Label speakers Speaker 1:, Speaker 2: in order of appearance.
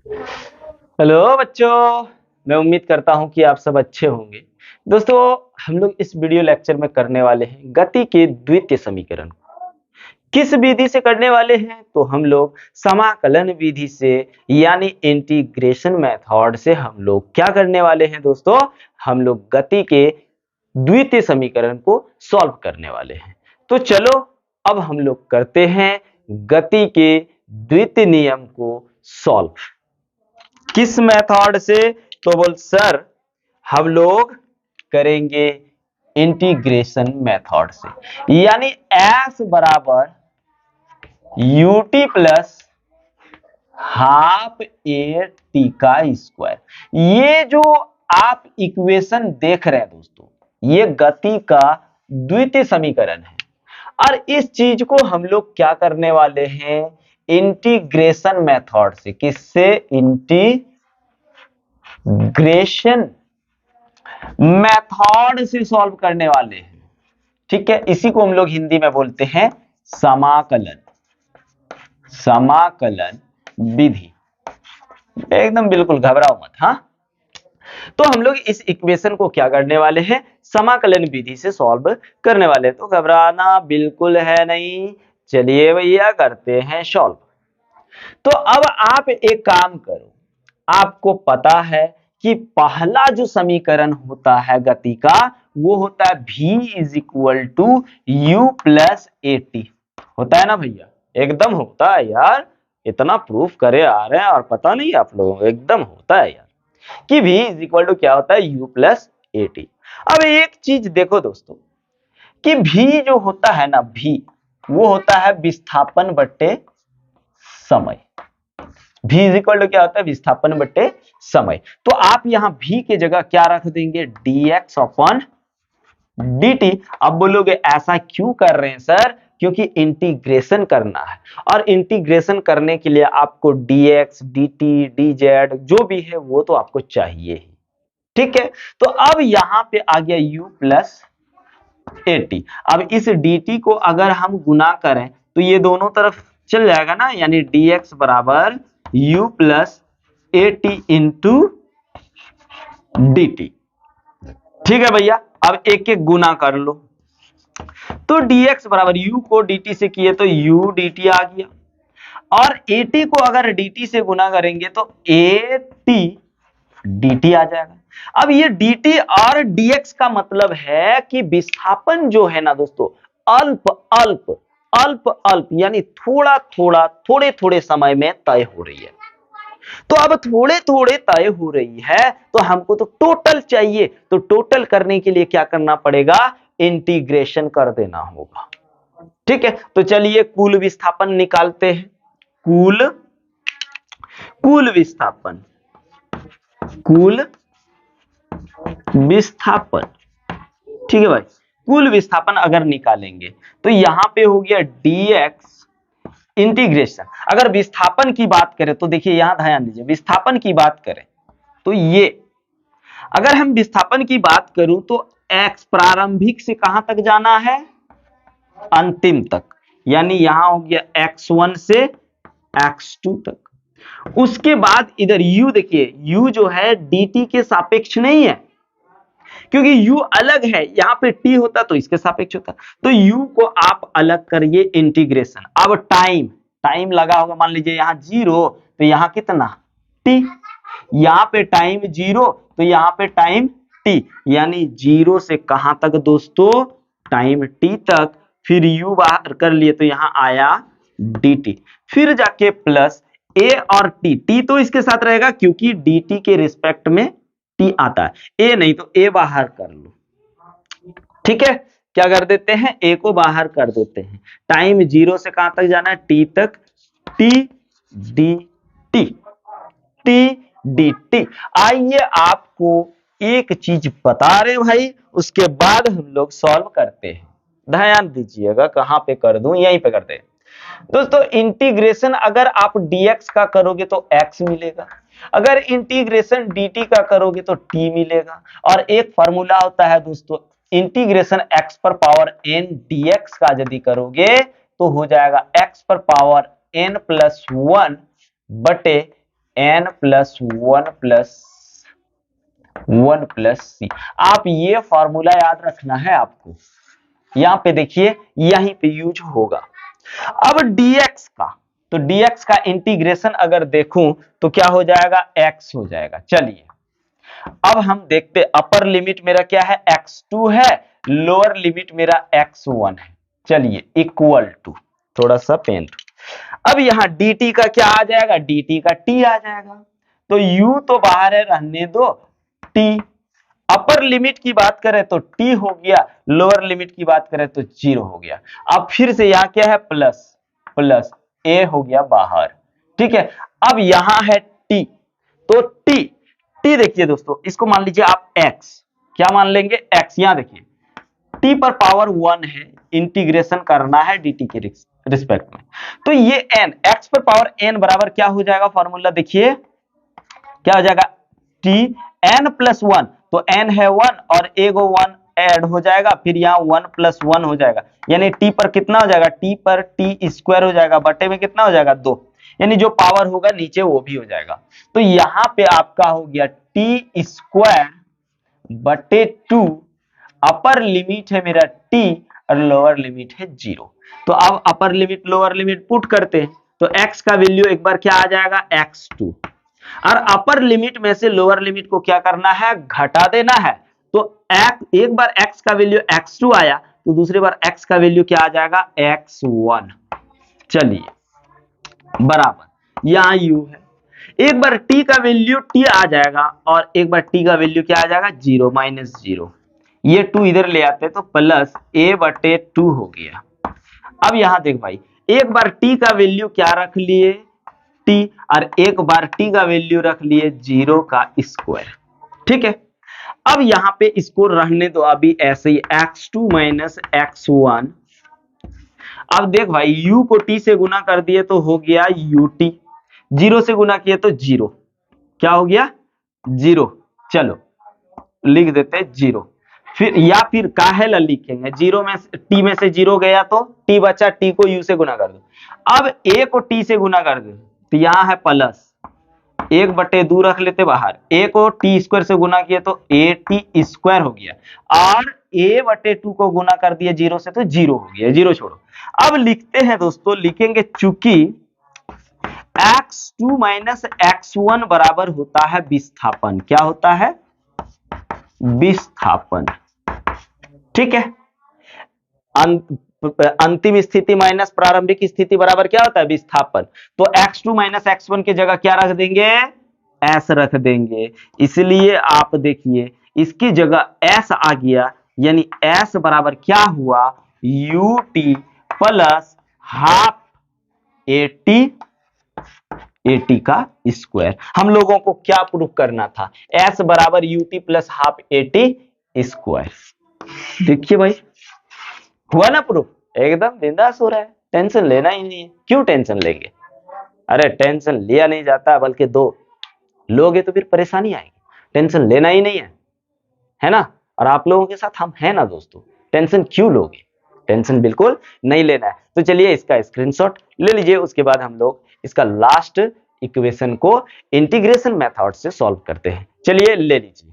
Speaker 1: Hello बच्चों, मैं उम्मीद करता हूं कि आप सब अच्छे होंगे। दोस्तों, हम लोग इस वीडियो लेक्चर में करने वाले हैं गति के द्वितीय समीकरण। किस विधि से करने वाले हैं? तो हम लोग समाकलन विधि से यानी इंटीग्रेशन मेथड से हम लोग क्या करने वाले हैं दोस्तों? हम लोग गति के द्वितीय समीकरण को सॉल्व करने वाले हैं। तो चलो अब हम लोग करते हैं गति के द्वितीय नियम को सॉल्व। किस मेथड से? तो बोल सर हम लोग करेंगे इंटीग्रेशन मेथड से, यानी s बराबर ut plus half A T का स्क्वायर। ये जो आप इक्वेशन देख रहे हैं दोस्तों, ये गति का द्वितीय समीकरण है। और इस चीज को हम लोग क्या करने वाले हैं? इंटीग्रेशन मेथड से। किससे? इंटीग्रेशन मेथड से सॉल्व करने वाले हैं। ठीक है, इसी को हम लोग हिंदी में बोलते हैं समाकलन। समाकलन विधि। एकदम बिल्कुल घबराओ मत। हाँ, तो हम लोग इस इक्वेशन को क्या करने वाले हैं? समाकलन विधि से सॉल्व करने वाले हैं। तो घबराना बिल्कुल है नहीं। चलिए भैया करते हैं सॉल्व। तो अब आप एक काम करो, आपको पता है कि पहला जो समीकरण होता है गति का, वो होता है v is equal to u plus a t. होता है ना भैया? एकदम होता है यार, इतना प्रूफ करे आ रहे हैं और पता नहीं आप लोगों को, एकदम होता है यार कि v इज इक्वल टू क्या होता है? u plus a T. अब एक चीज देखो दोस्तों कि v जो होता है ना, v वो होता है विस्थापन बट्टे समय। v इज इक्वल टू क्या होता है? विस्थापन बट्टे समय। तो आप यहां v की जगह क्या रख देंगे? dx upon dt। अब बोलोगे ऐसा क्यों कर रहे हैं सर? क्योंकि इंटीग्रेशन करना है, और इंटीग्रेशन करने के लिए आपको dx, dt, dz जो भी है वो तो आपको चाहिए ही। ठीक है, तो अब यहां पे आ गया u प्लस ए टी। अब इस dt को अगर हम गुना करें तो ये दोनों तरफ चल जाएगा ना, यानी dx बराबर u plus a T into D T. ठीक है भैया, अब एक एक गुना कर लो। तो dx बराबर u को dt से किए तो u dt आ गया, और at को अगर dt से गुना करेंगे तो at dt आ जाएगा। अब ये dt और dx का मतलब है कि विस्थापन जो है ना दोस्तों, अल्प अल्प अल्प अल्प यानी थोड़ा थोड़ा थोड़े थोड़े समय में तय हो रही है। तो अब थोड़े थोड़े तय हो रही है तो हमको तो टोटल चाहिए। तो टोटल करने के लिए क्या करना पड़ेगा? इंटीग्रेशन कर देना होगा। ठीक है, तो चलिए कुल विस्थापन निकालते हैं। कुल विस्थापन, कुल विस्थापन। ठीक है भाई, कुल विस्थापन अगर निकालेंगे तो यहां पे हो गया dx इंटीग्रेशन। अगर विस्थापन की बात करें तो देखिए यहां ध्यान दीजिए, विस्थापन की बात करें तो ये, अगर हम विस्थापन की बात करूं तो x प्रारंभिक से कहां तक जाना है? अंतिम तक, यानी यहां हो गया x1 से x2 तक। उसके बाद इधर u देखिए, u जो है dt के सापेक्ष नहीं है, क्योंकि u अलग है। यहां पे t होता तो इसके सापेक्ष होता। तो u को आप अलग करिए, इंटीग्रेशन। अब टाइम, टाइम लगा होगा, मान लीजिए यहां 0 तो यहां कितना? t। यहां पे टाइम 0 तो यहां पे टाइम t, यानी 0 से कहां तक दोस्तों? टाइम t तक। फिर u बाहर कर लिए तो यहां आया dt, फिर जाके प्लस a और t तो इसके साथ रहेगा क्योंकि dt के रिस्पेक्ट में t आता है, a नहीं तो a बाहर कर लो। ठीक है, क्या कर देते हैं? a को बाहर कर देते हैं। टाइम 0 से कहां तक जाना है? t तक। t dt, t dt। आइए आपको एक चीज बता रहे भाई, उसके बाद हम लोग सॉल्व करते हैं। ध्यान दीजिएगा, कहां पे कर दूं? यहीं पे करते हैं दोस्तों। इंटीग्रेशन अगर आप dx का करोगे तो x मिलेगा, अगर इंटीग्रेशन dt का करोगे तो t मिलेगा। और एक फॉर्मूला होता है दोस्तों, इंटीग्रेशन x पर पावर n dx का यदि करोगे तो हो जाएगा x पर पावर n प्लस 1 बटे n प्लस वन प्लस सी। आप ये फॉर्मूला याद रखना है आपको, यहां पे देखिए यहीं पे यूज होगा। अब dx का, तो dx का इंटीग्रेशन अगर देखूं तो क्या हो जाएगा, x हो जाएगा। चलिए अब हम देखते, अपर लिमिट मेरा क्या है, x2 है, लोअर लिमिट मेरा x1 है। चलिए इक्वल टू, थोड़ा सा पेन, अब यहां dt का क्या आ जाएगा, dt का t आ जाएगा। तो u तो बाहर है, रहने दो, t। अपर लिमिट की बात करें तो t हो गया, लोअर लिमिट की बात करें तो 0 हो गया। अब फिर से यहां क्या है, प्लस प्लस a हो गया बाहर, ठीक है। अब यहां है t, तो t देखिए दोस्तों, इसको मान लीजिए आप x, क्या मान लेंगे, x। यहां देखिए t पर पावर 1 है, इंटीग्रेशन करना है dt के रिस्पेक्ट में। तो ये n, x पर पावर n बराबर क्या हो जाएगा, फॉर्मूला देखिए क्या हो जाएगा, t n प्लस 1, तो n है 1 और एगो 1 ऐड हो जाएगा, फिर यहाँ 1 प्लस 1 हो जाएगा, यानी t पर कितना हो जाएगा, t पर t स्क्वायर हो जाएगा, बटे में कितना हो जाएगा, 2, यानी जो पावर होगा नीचे वो भी हो जाएगा। तो यहां पे आपका हो गया t स्क्वायर बटे 2, अपर लिमिट है मेरा t और लोअर लिमिट है 0। तो अब upper limit lower limit put करते हैं, तो x का वैल्यू एक बार क्या आ जाएगा, x2, और अपर लिमिट में से लोअर लिमिट को क्या करना है, घटा देना है। तो एक बार x का वैल्यू x2 आया, तो दूसरी बार x का वैल्यू क्या आ जाएगा, x1। चलिए बराबर, यहां u है, एक बार t का वैल्यू t आ जाएगा और एक बार t का वैल्यू क्या आ जाएगा, 0 माइनस 0, ये 2 इधर ले आते तो प्लस a बटे 2 हो गया। अब यहां देख भाई, एक बार t का वैल्यू क्या रख लिए, t, और एक बार t का वैल्यू रख लिए 0 का स्क्वायर, ठीक है। अब यहां पे इसको रहने दो अभी ऐसे ही, x2 माइनस x1। अब देख भाई, u को t से गुना कर दिए तो हो गया ut, 0 से गुना किए तो 0, क्या हो गया, 0। चलो लिख देते 0, फिर या फिर काहेला लिखेंगे, 0 में t में से 0 गया तो t बचा, t को u से गुना कर दो। अब a को t से गुना कर दो, तो यहां है प्लस 1 बटे 2 रख लेते बाहर, a को t स्क्वायर से गुना किए तो at स्क्वायर हो गया, और a बटे 2 को गुना कर दिए 0 से तो 0 हो गया, 0 छोड़ो। अब लिखते हैं दोस्तों, लिखेंगे चूंकि x2 माइनस x1 बराबर होता है विस्थापन, क्या होता है, विस्थापन, ठीक है। अंतिम स्थिति माइनस प्रारंभिक स्थिति बराबर क्या होता है, विस्थापन। तो x2 माइनस x1 की जगह क्या रख देंगे, s रख देंगे, इसलिए आप देखिए इसकी जगह s आ गया, यानी s बराबर क्या हुआ, ut प्लस हाफ at का स्क्वायर। हम लोगों को क्या प्रूफ करना था, s बराबर ut plus half at square. देखिए भाई, हुआ ना प्रूफ, एकदम बिंदास हो रहा है, टेंशन लेना ही नहीं है। क्यों टेंशन लेंगे, अरे टेंशन लिया नहीं जाता, बल्कि दो लोगे तो फिर परेशानी आएगी, टेंशन लेना ही नहीं है ना। और आप लोगों के साथ हम हैं ना दोस्तों, टेंशन क्यों लोगे, टेंशन बिल्कुल नहीं लेना है। तो चलिए इसका स्क्रीनशॉट ले लीजिए, उसके बाद हम लोग इसका लास्ट इक्वेशन को इंटीग्रेशन मेथड से सॉल्व करते हैं। चलिए ले लीजिए।